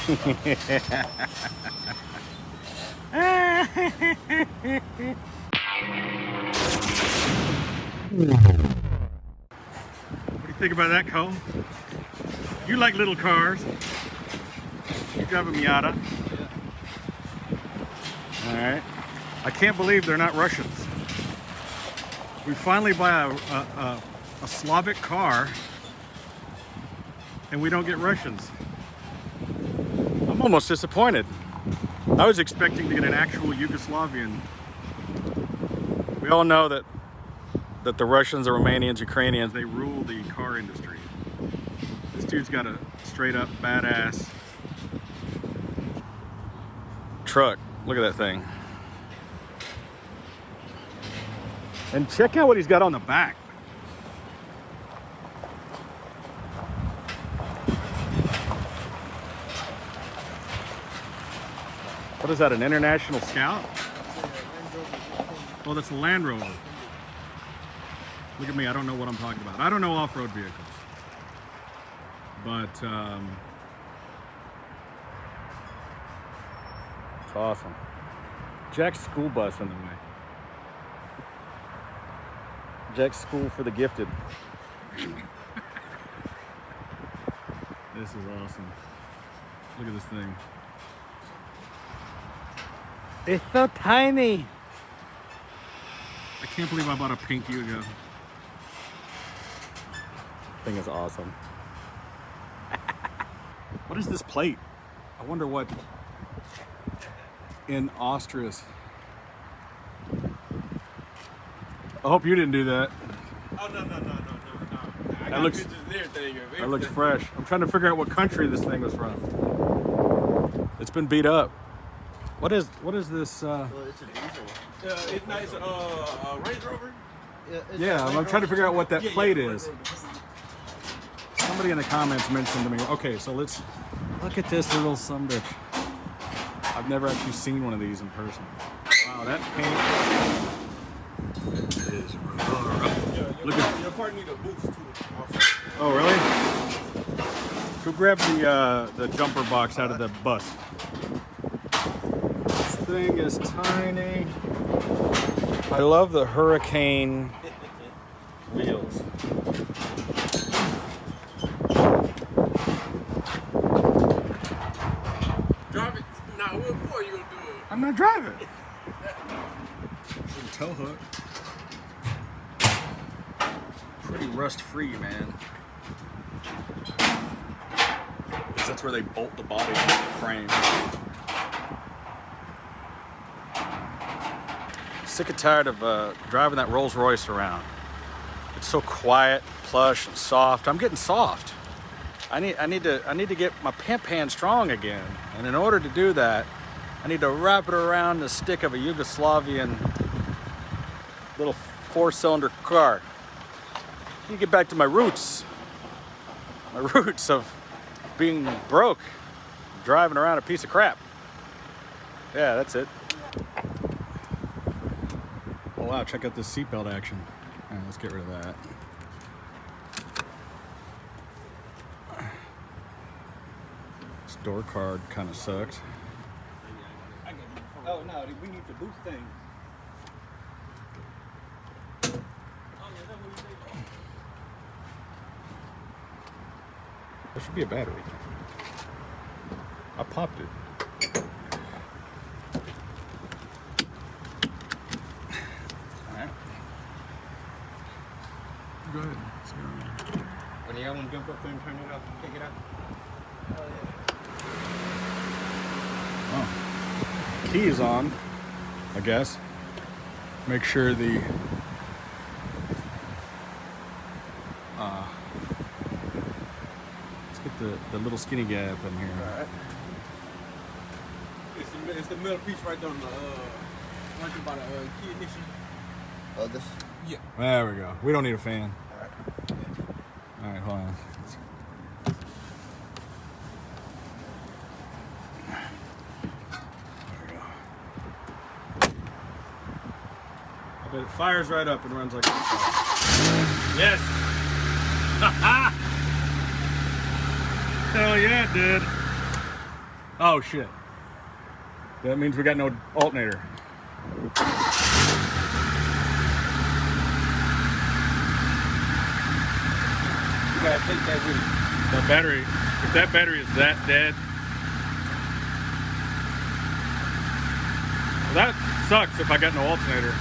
What do you think about that, Cole? You like little cars. You drive a Miata. All right. I can't believe they're not Russians. We finally buy a Slavic car and we don't get Russians. I'm almost disappointed. I was expecting to get an actual Yugoslavian. We all know that the Russians, the Romanians, Ukrainians, they rule the car industry. This dude's got a straight up badass truck. Look at that thing. And check out what he's got on the back. What is that, an International Scout? Oh, that's a Land Rover. Look at me, I don't know what I'm talking about. I don't know off-road vehicles. But, it's awesome. Jack's school bus in the way. Jack's School for the Gifted. This is awesome. Look at this thing. It's so tiny. I can't believe I bought a pink Yugo. Thing is awesome. What is this plate? I wonder what in Austria's. I hope you didn't do that. Oh, no. I That got looks- pictures and everything of That looks everything. fresh. I'm trying to figure out what country this thing was from. It's been beat up. What is this? Well, it's a diesel. It's nice. Range Rover. Yeah, I'm trying to figure out what that plate is. Somebody in the comments mentioned to me. Okay, so let's look at this little sumbitch. I've never actually seen one of these in person. Wow, that paint is rough. Look at. Your car need a boost too. Oh, really? Go grab the jumper box out of the bus. This thing is tiny. I love the Hurricane wheels. Drive it. Nah, what for you gonna do it? I'm not driving. Tow hook. Pretty rust free, man. That's where they bolt the body into the frame. Sick and tired of driving that Rolls Royce around. It's so quiet, plush, and soft. I'm getting soft. I need to get my pan strong again. And in order to do that, I need to wrap it around the stick of a Yugoslavian little 4-cylinder car. I need to get back to my roots. My roots of being broke, driving around a piece of crap. Yeah, that's it. Oh wow, check out this seatbelt action. All right, let's get rid of that. This door card kind of sucks. Oh no, we need to boost things. There should be a battery. I popped it. Alright. Go ahead. Let's go. When y'all want to jump up there and turn it off, take it out. Oh. Key is on, I guess. Make sure the let's get the little skinny guy up in here. Alright. It's the middle piece right there on the right by the key ignition. Oh, this. Yeah. There we go. We don't need a fan. Alright. Alright, hold on. There we go. I bet it fires right up and runs like a yes! Hell yeah, it did. Oh shit. That means we got no alternator. You gotta take that with you. That battery, if that battery is that dead, well, that sucks if I got no alternator.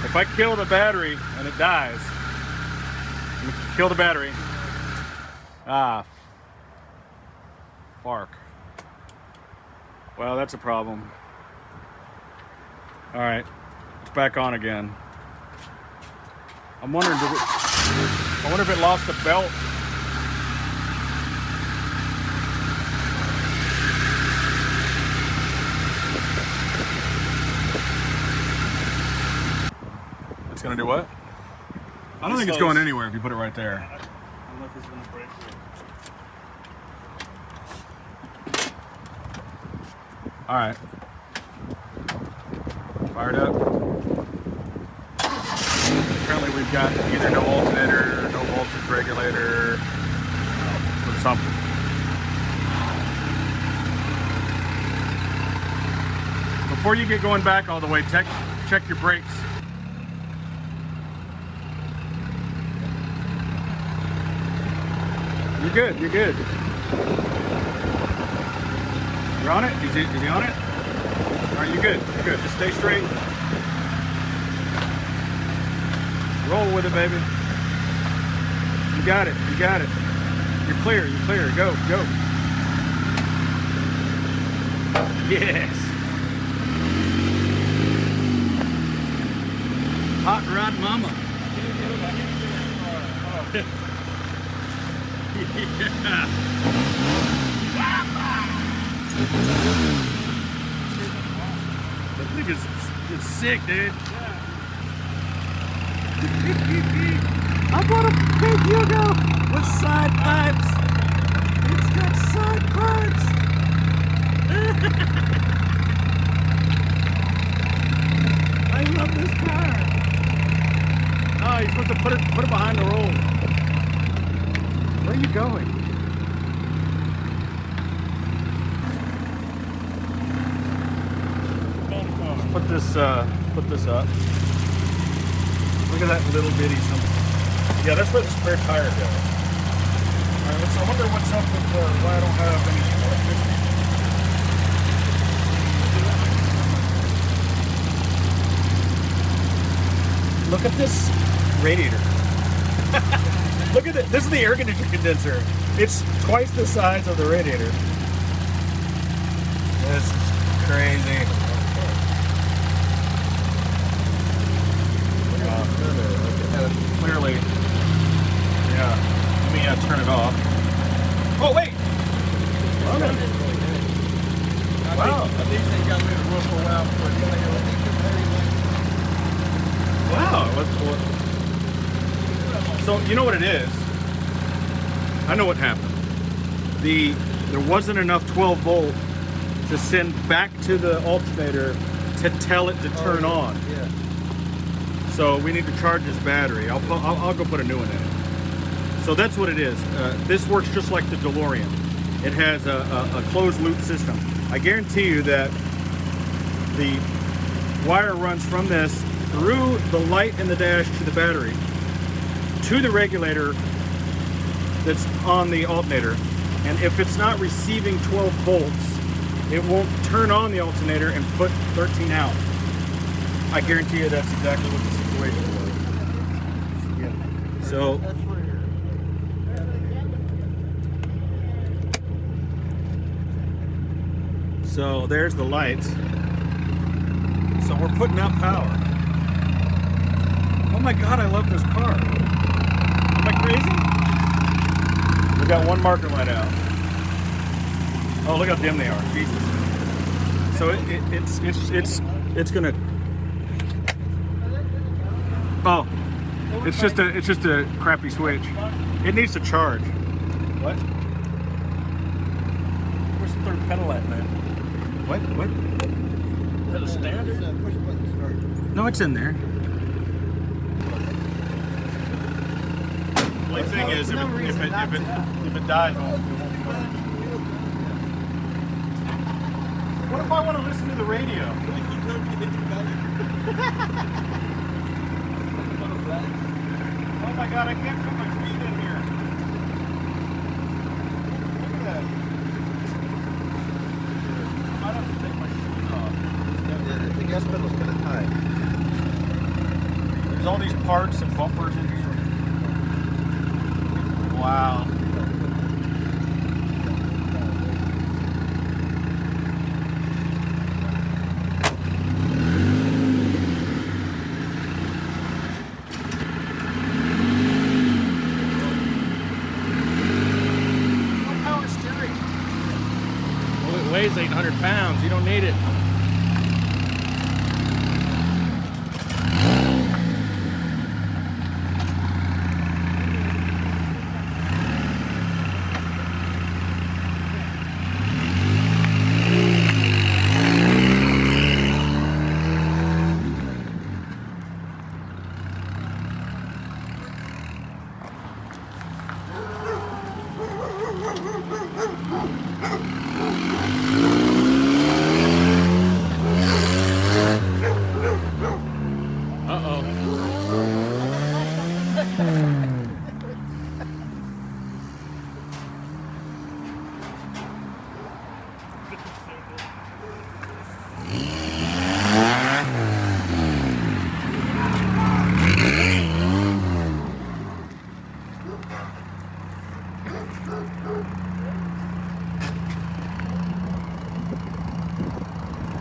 If I kill the battery and it dies, kill the battery. Ah, fark. Well, that's a problem. All right, it's back on again. I'm wondering, I wonder if it lost the belt. It's gonna do what? I don't think it's going anywhere if you put it right there. I don't know if it's gonna break it. All right. Fired up. Apparently we've got either no alternator, no voltage regulator, or something. Before you get going back all the way, check your brakes. You're good, you're good. You're on it? Is he on it? All right, you're good, you're good. Just stay straight. Roll with it, baby. You got it, you got it. You're clear, you're clear. Go, go. Yes. Hot rod mama. Yeah. That thing is sick, dude. I bought a big YUGO with side pipes. It's got side pipes. I love this car. Oh, you're supposed to put it behind the roll. Where are you going? Let's put this up. Look at that little bitty something. Yeah, that's where the spare tire goes. Alright, I wonder what's up with why I don't have any electricity. Look at this radiator. Look at it. This is the air condenser. It's twice the size of the radiator. This is crazy. Clearly, yeah. Let me turn it off. Oh wait! Okay. Wow. I think they got me to run for a while before Wow. So you know what it is? I know what happened. There wasn't enough 12 volt to send back to the alternator to tell it to turn on. Yeah. So we need to charge this battery. I'll go put a new one in it. So that's what it is. This works just like the DeLorean. It has a closed loop system. I guarantee you that the wire runs from this through the light in the dash to the battery to the regulator that's on the alternator. And if it's not receiving 12 volts, it won't turn on the alternator and put 13 out. I guarantee you that's exactly what the situation was. Yeah. So, there's the lights. So we're putting out power. Oh my God, I love this car. Am I crazy? We got one marker light out. Oh, look how dim they are. Jesus. So it's gonna. Oh, it's just a crappy switch. It needs to charge. What? Where's the third pedal at, man? What? What? Is that a standard? Push button start. No, it's in there. The only thing is, if it dies, if I want to listen to the radio? Oh my God, I can't put my feet in here. Look at that. I might have to take my shoes off. Yeah, the gas pedal's kind of tight. There's all these parts and bumpers in here. Wow. It weighs 800 pounds. You don't need it.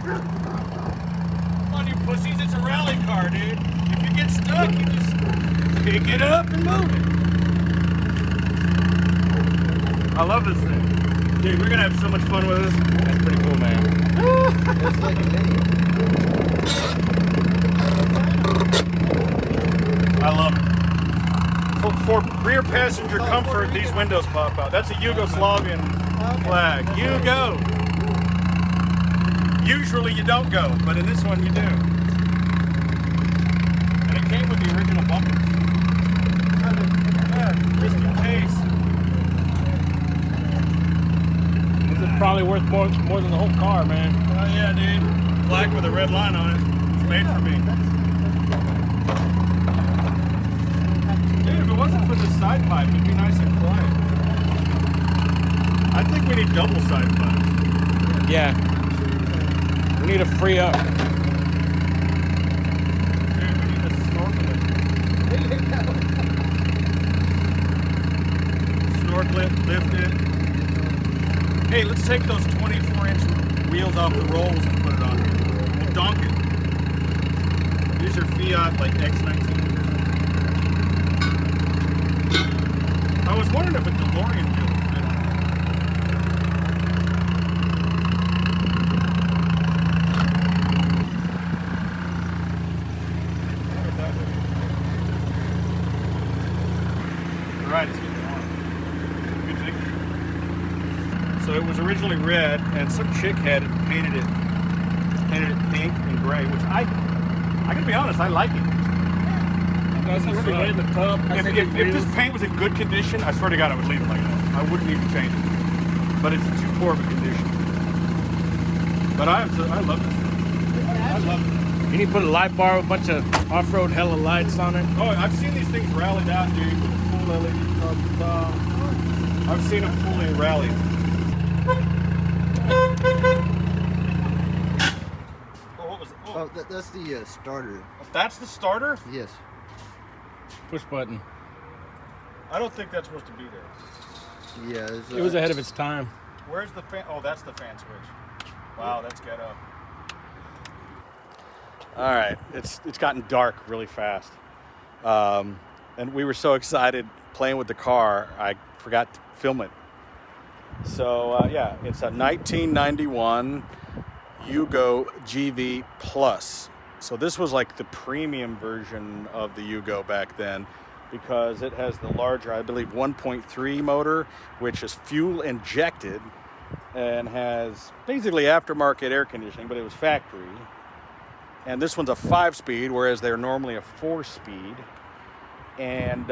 Come on, you pussies, it's a rally car, dude. If you get stuck, you just pick it up and move it. I love this thing. Dude, we're gonna have so much fun with this. That's pretty cool, man. It's like a mini. I love it. For rear passenger comfort, these windows pop out. That's a Yugoslavian flag. You go. Usually you don't go, but in this one you do. And it came with the original bumpers. Yeah, just in case. This is probably worth more than the whole car, man. Oh yeah, dude. Black with a red line on it. It's made for me. Dude, if it wasn't for the side pipe, it'd be nice and quiet. I think we need double side pipes. Yeah. We need to free up. Dude, we need to snorkel it. Snorkel it, lift it. Hey, let's take those 24-inch wheels off the rolls and put it on here. We'll donk it. These are Fiat, like X19. I was wondering if a DeLorean wheel would fit on there. All right, it's getting on. Good thing. So it was originally red, and some chick had painted it pink and gray, which I gotta be honest, I like it. That's really way in the tub. If this paint was in good condition, I swear to God, I would leave it like that. I wouldn't even change it. But it's in too poor of a condition. But I love this thing. I love it. You need to put a light bar with a bunch of off-road hella lights on it. Oh, I've seen these things rallied out, dude, with a full LED on the top. I've seen them fully rallied. Oh, what was it? Oh, Oh, that's the starter. that's the starter? Yes. Push button. I don't think that's supposed to be there. Yeah. It was ahead of its time. Where's the fan? Oh, that's the fan switch. Wow, that's ghetto. All right, it's gotten dark really fast, and we were so excited playing with the car, I forgot to film it. So yeah, it's a 1991 YUGO GV Plus. So this was like the premium version of the YUGO back then, because it has the larger, I believe, 1.3 motor, which is fuel injected and has basically aftermarket air conditioning, but it was factory. And this one's a 5-speed, whereas they're normally a 4-speed. And,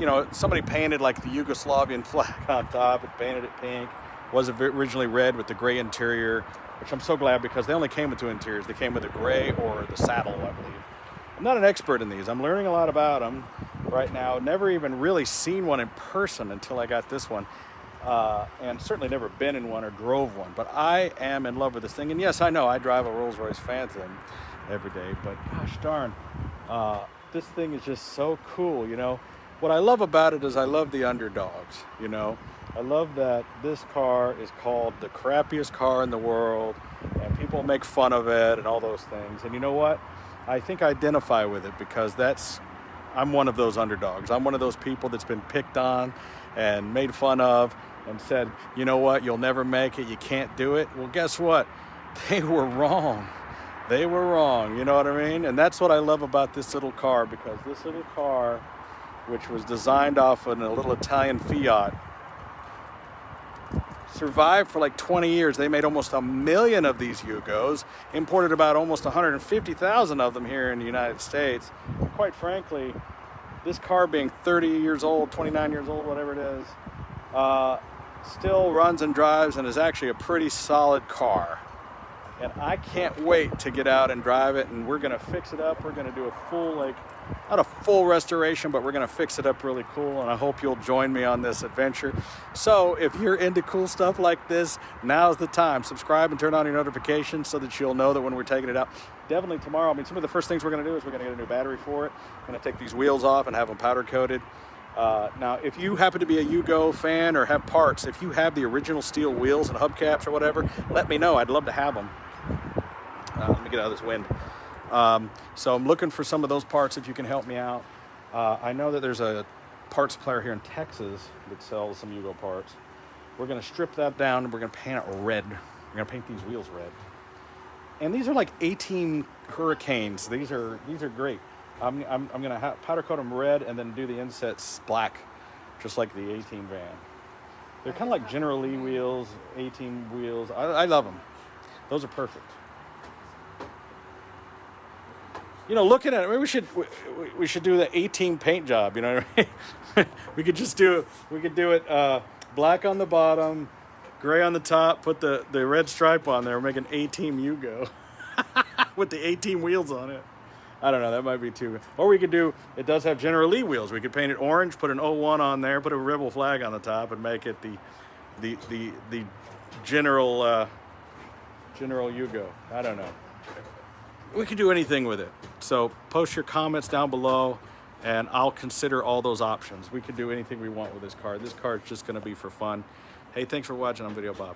you know, somebody painted like the Yugoslavian flag on top and painted it pink. Was originally red with the gray interior, which I'm so glad because they only came with 2 interiors. They came with the gray or the saddle, I believe. I'm not an expert in these. I'm learning a lot about them right now. Never even really seen one in person until I got this one. And certainly never been in one or drove one. But I am in love with this thing. And yes, I know I drive a Rolls-Royce Phantom every day. But gosh darn, this thing is just so cool, you know. What I love about it is I love the underdogs, you know. I love that this car is called the crappiest car in the world, and people make fun of it and all those things. And you know what? I think I identify with it because I'm one of those underdogs. I'm one of those people that's been picked on and made fun of and said, you know what, you'll never make it, you can't do it. Well, guess what? They were wrong. They were wrong, you know what I mean? And that's what I love about this little car, because this little car, which was designed off of a little Italian Fiat, survived for like 20 years. They made almost 1 million of these Yugos, imported about almost 150,000 of them here in the United States. And quite frankly, this car being 30 years old, 29 years old, whatever it is, still runs and drives and is actually a pretty solid car. And I can't wait to get out and drive it, and we're gonna fix it up. We're gonna do a full, not a full restoration, but we're gonna fix it up really cool, and I hope you'll join me on this adventure. So if you're into cool stuff like this, now's the time. Subscribe and turn on your notifications so that you'll know that when we're taking it out. Definitely tomorrow, I mean, some of the first things we're gonna do is we're gonna get a new battery for it. I'm gonna take these wheels off and have them powder coated. Now, if you happen to be a YUGO fan or have parts, if you have the original steel wheels and hubcaps or whatever, let me know. I'd love to have them. Let me get out of this wind. So I'm looking for some of those parts if you can help me out. I know that there's a parts supplier here in Texas that sells some YUGO parts. We're going to strip that down and we're going to paint it red. We're going to paint these wheels red. And these are like 18 Hurricanes. These are great. I'm going to powder coat them red and then do the insets black, just like the 18 van. They're kind of like General Lee wheels, 18 wheels. I love them. Those are perfect. You know, looking at it, maybe we should do the 18 paint job. You know what I mean? we could do it black on the bottom, gray on the top. Put the red stripe on there. We're making 18 YUGO with the 18 wheels on it. I don't know. That might be too. Or we could do. It does have General Lee wheels. We could paint it orange, put an 01 on there, put a rebel flag on the top, and make it the General YUGO. I don't know. We could do anything with it. So post your comments down below and I'll consider all those options. We could do anything we want with this car. This car is just gonna be for fun. Hey, thanks for watching. I'm Videobob.